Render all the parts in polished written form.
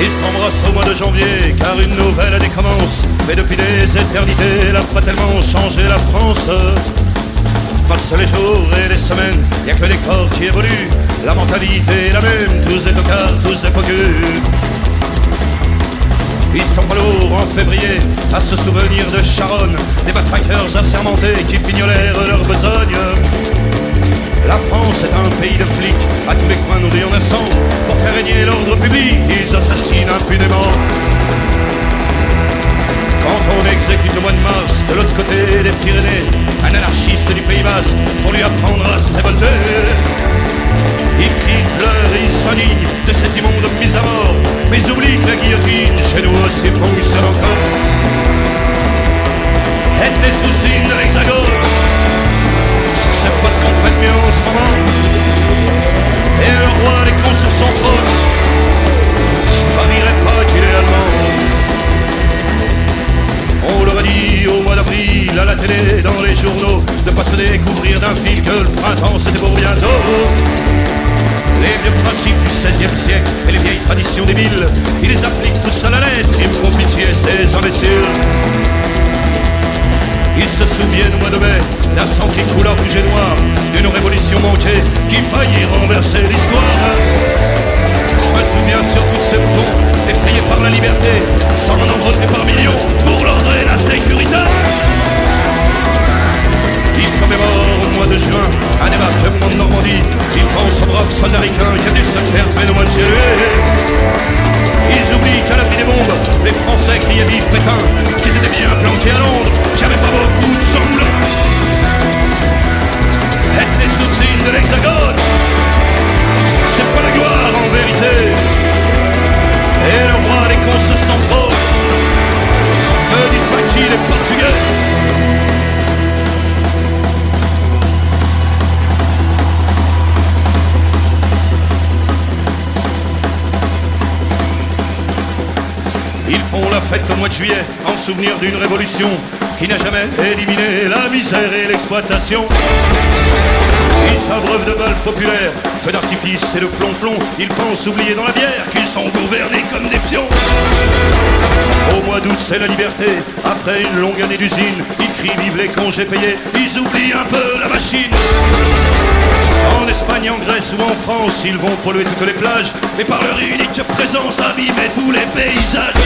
Ils s'embrassent au mois de janvier, car une nouvelle année commence. Mais depuis des éternités, elle n'a pas tellement changé la France. Passent les jours et les semaines, y a que les corps qui évoluent. La mentalité est la même, tous des tocards, tous des focus. Ils sont pas lourds en février à se souvenir de Charonne, des matraqueurs assermentés qui fignolèrent leur besogne. La France est un pays de flics, à tous les coins nous en naissant. Pour faire régner l'ordre public, ils assassinent impunément. Quand on exécute au mois de mars, de l'autre côté des Pyrénées, un anarchiste du Pays Basque pour lui apprendre à se révolter. Il crie, pleure et il s'enligne de cette immonde mise à mort, mais oublie que la guillotine chez nous aussi fonctionne encore. Être des sous-signes de l'Hexagone, c'est pas ce qu'on fait de mieux en ce moment. Et le roi les cons sur son trône, je parierais pas qu'il est allemand. On leur a dit au mois d'avril, à la télé, dans les journaux, de pas se découvrir d'un fil que le printemps c'était pour bientôt. Les vieux principes du XVIe siècle et les vieilles traditions débiles, ils les appliquent tous à la lettre, ils me font pitié ces imbéciles. Ils se souviennent au mois de mai d'un sang qui coule en rouge et noir, d'une révolution manquée qui faillit renverser l'histoire. Je me souviens sur toutes ces boutons, effrayés par la liberté, sans en envoyer par millions pour l'ordre et la sécurité. Ils commémorent au mois de juin un débarquement de Normandie. Ils pensent aux braves soldats ricains qui a dû se faire tuer au mois de juillet. Ils oublient qu'à l'abri des bombes, les Français criaient vive Pétain, qu'ils étaient bien planqués à Londres, qu'il n'y avait pas beaucoup de chambres. Être des sous-signes de l'Hexagone, c'est pas la gloire en vérité. Et le roi des cons sur son trône, me dites pas qu'il est portugais. Ils font la fête au mois de juillet en souvenir d'une révolution qui n'a jamais éliminé la misère et l'exploitation. Ils s'abreuvent de balles populaires, feux d'artifice et de flonflon. Ils pensent oublier dans la bière qu'ils sont gouvernés comme des pions. Au mois d'août c'est la liberté, après une longue année d'usine. Ils crient vive les congés payés, ils oublient un peu la machine. En Espagne, en Grèce ou en France, ils vont polluer toutes les plages, mais par leur unique présence abîmer tous les paysages.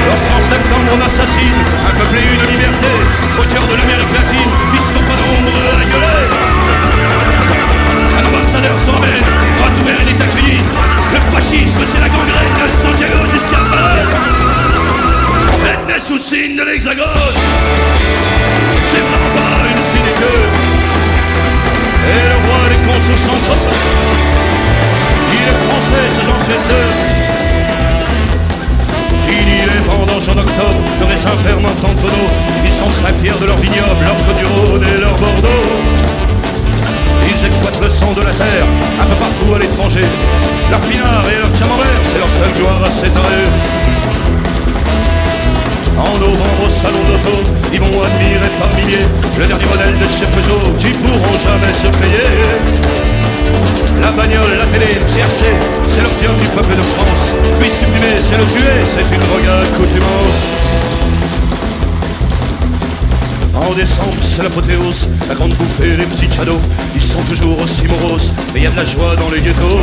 Lorsqu'en septembre on assassine un peuple et une liberté, au cœur de l'Amérique latine, ils sont pas nombreux à gueuler. Un ambassadeur s'emmène, bras ouverts il est accueilli. Le fascisme c'est la gangrène de Santiago jusqu'à Paris. Être des sous le signe de l'Hexagone, c'est vraiment pas une sinécure. Et le roi des cons sur son trône, il est français, ce j'en suis sûr. Fini les vendanges en octobre, le raisin fermente en tonneaux. Ils sont très fiers de leur vignoble, leur Côte du Rhône et leur Bordeaux. Ils exploitent le sang de la terre, un peu partout à l'étranger. Leur pinard et leur camembert, c'est leur seule gloire à s'étaler. En novembre au salon d'auto, ils vont admirer par milliers le dernier modèle de chez Peugeot qui pourront jamais se payer. La bagnole, la télé, TRC, c'est l'opium du peuple de France. Puis supprimer, c'est le tuer, c'est une drogue à accoutumance. En décembre, c'est l'apothéose, la grande bouffée, les petits cadeaux. Ils sont toujours aussi moroses, mais il y a de la joie dans les ghettos.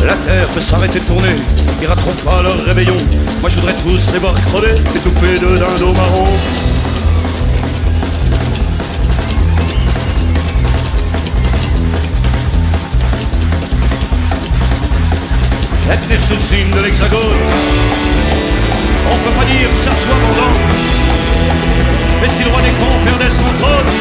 La terre peut s'arrêter de tourner, ils rateront pas leur réveillon. Moi je voudrais tous les voir crever, étouffés de dindons marrons. Être des sous-signes de l'Hexagone, on peut pas dire que ça soit vendant. Mais si le roi des cons perdait son trône,